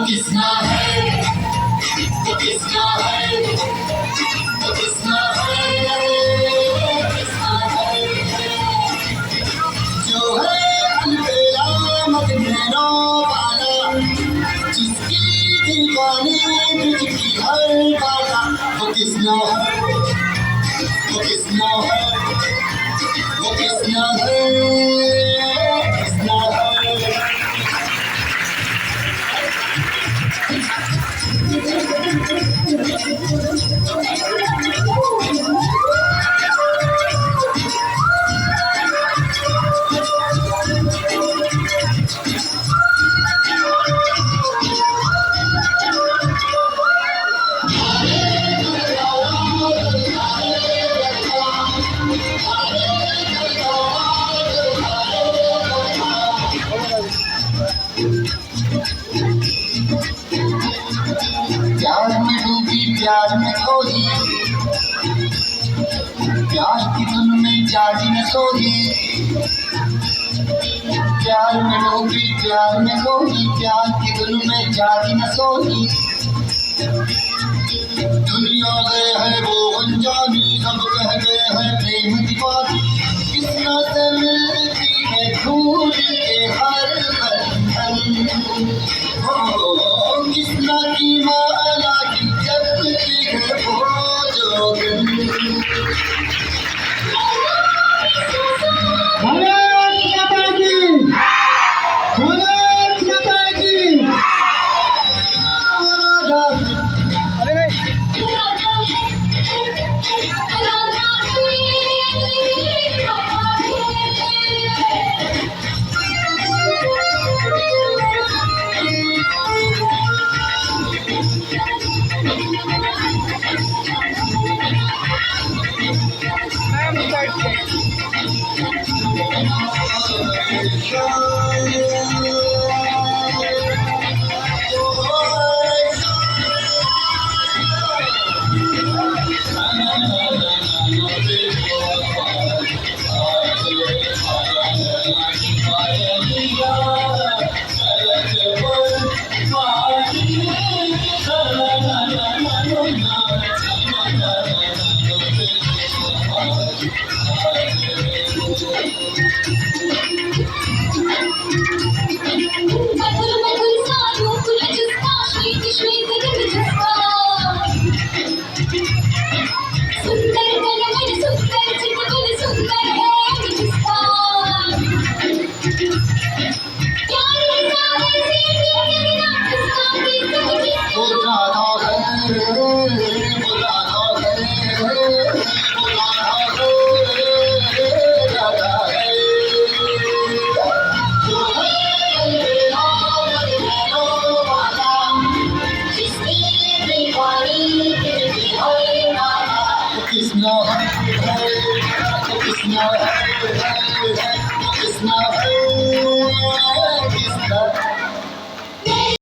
किसना है, वो किसना है, वो किसना है, किसना है, जो है अलबेलामत नैनों वाला, जिसकी दीवानी तुझकी हर बाला, वो किसना है, वो किसना है, वो किसना है, किसना है। प्यार में डूबी प्यार में खोई, प्यार की धुन में जागी न सोई, प्यार में डूबी प्यार में खोई, प्यार की धुन में जागी न सोई। दुनिया से है वो अनजानी, सब कह गए हैं प्रेम दीवानी, किसना से मिलती है ढूंढ के हर बंधन, हो किसना की माला की जपती है वो जोगन। It's not